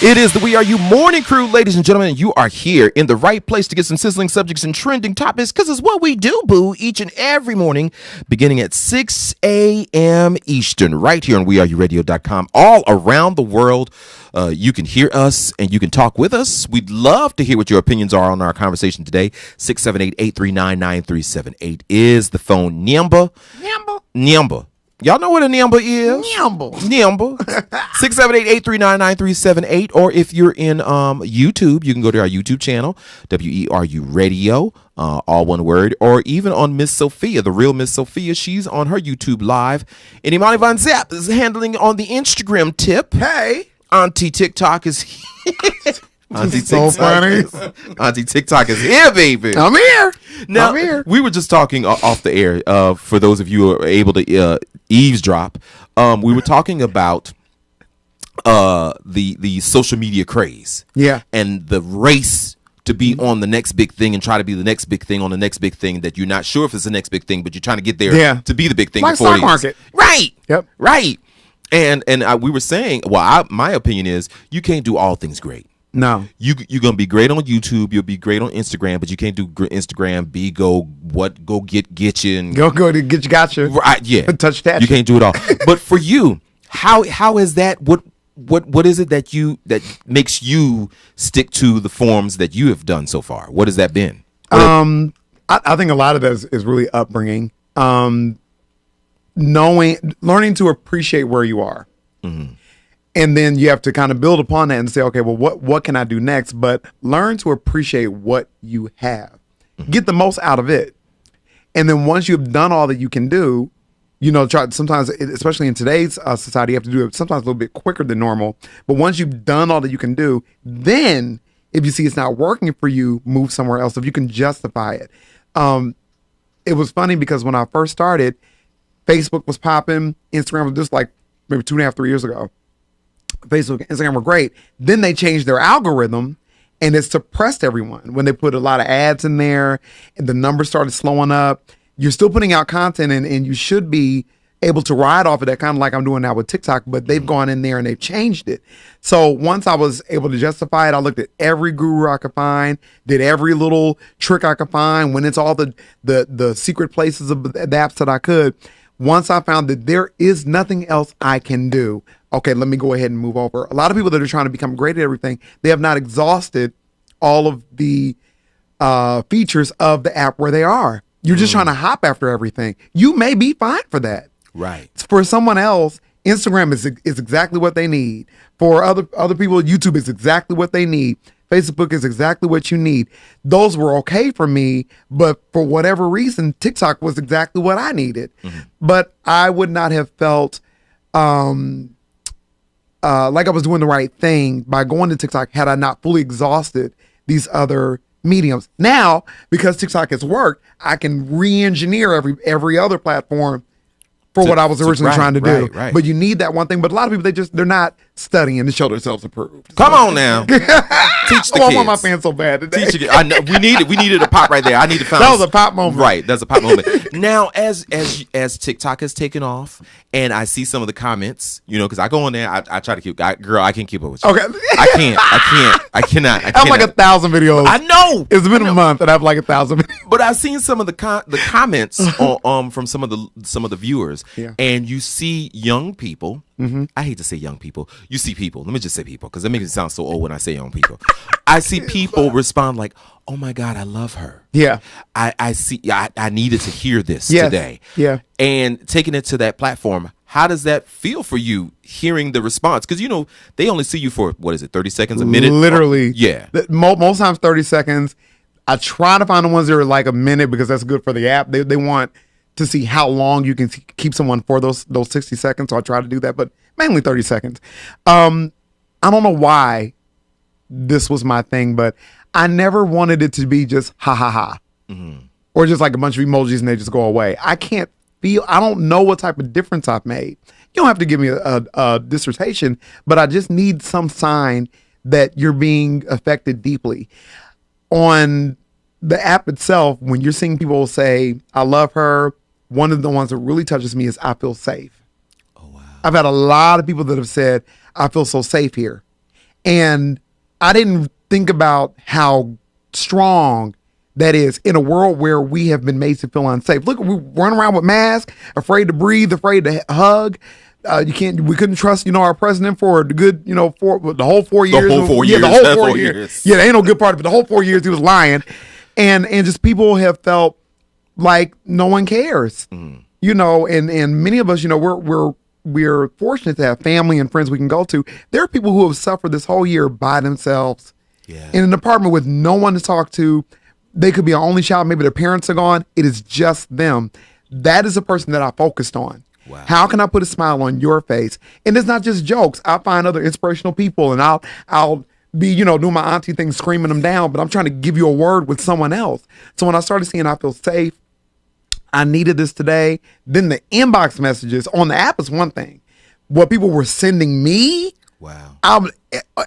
It is the We Are You Morning Crew, ladies and gentlemen. You are here in the right place to get some sizzling subjects and trending topics, because it's what we do, boo, each and every morning, beginning at 6 a.m. Eastern, right here on WERUradio.com. All around the world, you can hear us and you can talk with us. We'd love to hear what your opinions are on our conversation today. 678-839-9378 is the phone number. Number. Y'all know what a number is? Number. 678-839-9378. Or if you're in YouTube, you can go to our YouTube channel, WERUradio, all one word. Or even on Miss Sophia, the real Miss Sophia. She's on her YouTube live. And Imani VanZap is handling on the Instagram tip. Hey. Auntie TikTok is here. So funny. Auntie TikTok is here, baby. I'm here. Now, I'm here. we were just talking off the air. For those of you who are able to eavesdrop, we were talking about the social media craze. Yeah. And the race to be on the next big thing and try to be the next big thing on the next big thing that you're not sure if it's the next big thing, but you're trying to get there to be the big thing. Like before stock market. Right. Yep. Right. And we were saying, my opinion is you can't do all things great. No, you're gonna be great on YouTube. You'll be great on Instagram, but you can't do Instagram. Go get you and go to get you gotcha. Right? Yeah, touch that. You can't do it all. But for you, how is that? What is it that makes you stick to the forms that you have done so far? What has that been? I think a lot of that is really upbringing, learning to appreciate where you are. Mm-hmm. And then you have to kind of build upon that and say, okay, well, what can I do next? But learn to appreciate what you have. Get the most out of it. And then once you've done all that you can do, try sometimes, especially in today's society, you have to do it sometimes a little bit quicker than normal. But once you've done all that you can do, then if you see it's not working for you, move somewhere else. If you can justify it. It was funny because when I first started, Facebook was popping. Instagram was just like maybe 2.5, 3 years ago. Facebook and Instagram were great. Then they changed their algorithm and it suppressed everyone when they put a lot of ads in there and the numbers started slowing up. You're still putting out content and you should be able to ride off of that, kind of like I'm doing now with TikTok, but they've gone in there and they've changed it. So once I was able to justify it, I looked at every guru I could find, did every little trick I could find, went into all the secret places of the apps that I could. Once I found that there is nothing else I can do, okay, let me go ahead and move over. A lot of people that are trying to become great at everything, they have not exhausted all of the features of the app where they are. You're just trying to hop after everything. You may be fine for that. Right. For someone else, Instagram is exactly what they need. For other people, YouTube is exactly what they need. Facebook is exactly what you need. Those were okay for me, but for whatever reason, TikTok was exactly what I needed. Mm-hmm. But I would not have felt like I was doing the right thing by going to TikTok had I not fully exhausted these other mediums. Now, because TikTok has worked, I can re-engineer every other platform for what I was originally trying to do. Right. But you need that one thing. But a lot of people, they're not studying to show themselves approved. Come on now. Teach the kids. I want my fans so bad today. Teach I know, we needed a pop right there. I need to find that was a pop moment. Right, that's a pop moment. Now, as TikTok has taken off, and I see some of the comments, because I go on there, I try to girl, I can't keep up with you. Okay. I cannot. I have like 1,000 videos. I know. It's been a month and I have like 1,000 videos. But I've seen some of the comments from some of the viewers, and you see young people. Mm-hmm. I hate to say young people. You see people. Let me just say people, because it makes it sound so old when I say young people. I see people respond like, "Oh my God, I love her." Yeah. I see. I needed to hear this today. Yeah. And taking it to that platform, how does that feel for you? Hearing the response, because they only see you for 30 seconds, a minute. Literally. Yeah. Most times 30 seconds. I try to find the ones that are like a minute because that's good for the app. They want to see how long you can keep someone for those 60 seconds. So I try to do that, but mainly 30 seconds. I don't know why this was my thing, but I never wanted it to be just ha ha ha, or just like a bunch of emojis and they just go away. I don't know what type of difference I've made. You don't have to give me a dissertation, but I just need some sign that you're being affected deeply. On the app itself, when you're seeing people say, I love her, one of the ones that really touches me is I feel safe. Oh, wow. I've had a lot of people that have said, I feel so safe here. And I didn't think about how strong that is in a world where we have been made to feel unsafe. Look, we run around with masks, afraid to breathe, afraid to hug. We couldn't trust, our president for the good, for the whole 4 years. The whole 4 years. Yeah, the whole 4 years. Yeah, there ain't no good part of it. The whole 4 years he was lying. And just people have felt like no one cares, and many of us, we're fortunate to have family and friends we can go to. There are people who have suffered this whole year by themselves in an apartment with no one to talk to. They could be an only child. Maybe their parents are gone. It is just them. That is a person that I focused on. Wow. How can I put a smile on your face? And it's not just jokes. I find other inspirational people and I'll be, doing my auntie thing, screaming them down, but I'm trying to give you a word with someone else. So when I started seeing I feel safe, I needed this today. Then the inbox messages on the app is one thing. What people were sending me, wow, I'm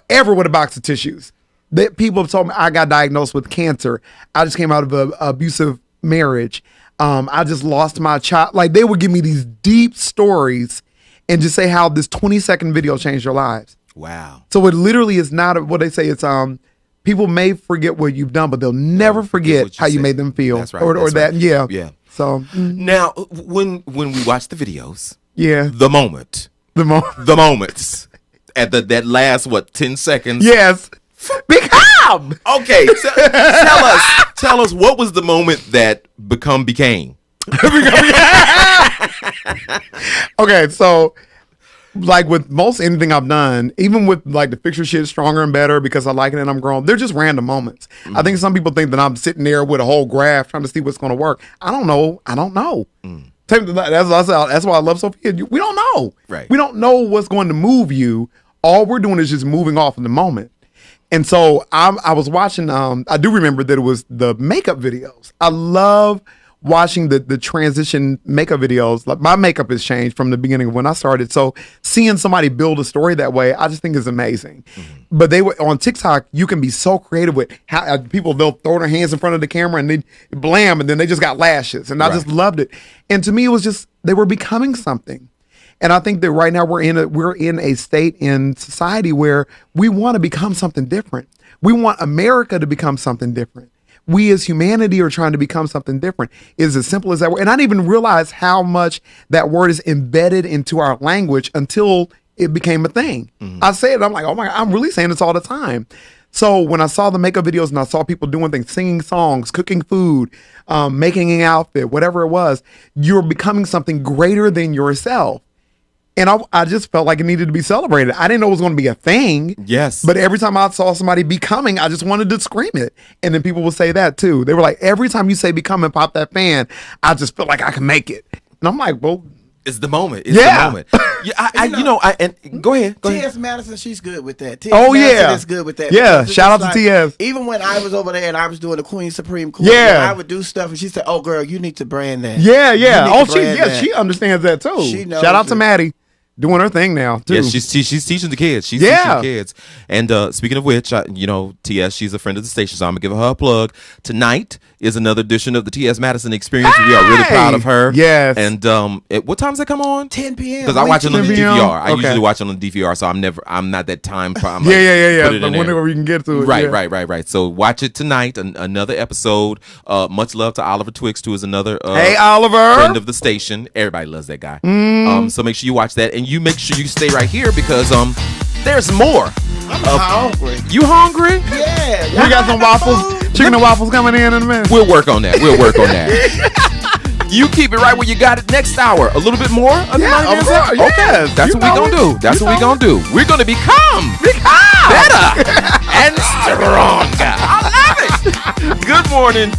ever with a box of tissues. That people have told me I got diagnosed with cancer. I just came out of an abusive marriage. I just lost my child. Like, they would give me these deep stories and just say how this 20-second video changed their lives. Wow. So it literally is not what they say. It's people may forget what you've done, but they'll never forget how you made them feel. That's right. Or that. Right. Yeah. Yeah. So now, when we watch the videos, the moments at that last 10 seconds. Yes. Become. Okay. Tell us what was the moment that became. Okay, so like with most anything I've done, even with like the fixture shit Stronger and Better because I like it and I'm grown, they're just random moments. I think some people think that I'm sitting there with a whole graph trying to see what's going to work. I don't know. That's why I love Sophia. We don't know. Right. We don't know what's going to move you. All we're doing is just moving off in the moment. And so I was watching, I do remember that it was the makeup videos. I love watching the transition makeup videos. Like, my makeup has changed from the beginning of when I started. So seeing somebody build a story that way, I just think is amazing. Mm-hmm. But they were on TikTok, you can be so creative with how people, they'll throw their hands in front of the camera and they blam, and then they just got lashes. And I just loved it. And to me, it was just, they were becoming something. And I think that right now we're in a state in society where we want to become something different. We want America to become something different. We as humanity are trying to become something different. It's as simple as that word. And I didn't even realize how much that word is embedded into our language until it became a thing. Mm-hmm. I say it, I'm like, oh my God, I'm really saying this all the time. So when I saw the makeup videos and I saw people doing things, singing songs, cooking food, making an outfit, whatever it was, you're becoming something greater than yourself. And I just felt like it needed to be celebrated. I didn't know it was going to be a thing. Yes. But every time I saw somebody becoming, I just wanted to scream it. And then people would say that too. They were like, every time you say become and pop that fan, I just feel like I can make it. And I'm like, well, it's the moment. It's the moment. Yeah, and go ahead. T.S. Madison, she's good with that. T.S. Madison is good with that. Yeah, shout out to T.S. Even when I was over there and I was doing the Queen Supreme Court, I would do stuff and she said, "Oh, girl, you need to brand that." Yeah. Oh, she understands that too. She knows. Shout out to Maddie. Doing her thing now too. Yeah, she's teaching the kids. She's teaching the kids. And speaking of which, TS, she's a friend of the station, so I'm gonna give her a plug. Tonight is another edition of the T.S. Madison Experience. We are really proud of her. Yes. And what time does that come on? 10 p.m. Because I watch it on the DVR. I Okay. usually watch it on the DVR, so I'm not that time. Yeah. Put it in there. Whenever we can get to it. Right. So watch it tonight. Another episode. Much love to Oliver Twixt, who is another hey Oliver, friend of the station. Everybody loves that guy. So make sure you watch that, and you make sure you stay right here because there's more. I'm hungry. You hungry? Yeah. We got some waffles, chicken and waffles coming in a minute. We'll work on that. You keep it right where you got it. Next hour, a little bit more. Okay, that's what we're gonna do. That's what we're gonna do. We're gonna become better and stronger. I love it. Good morning.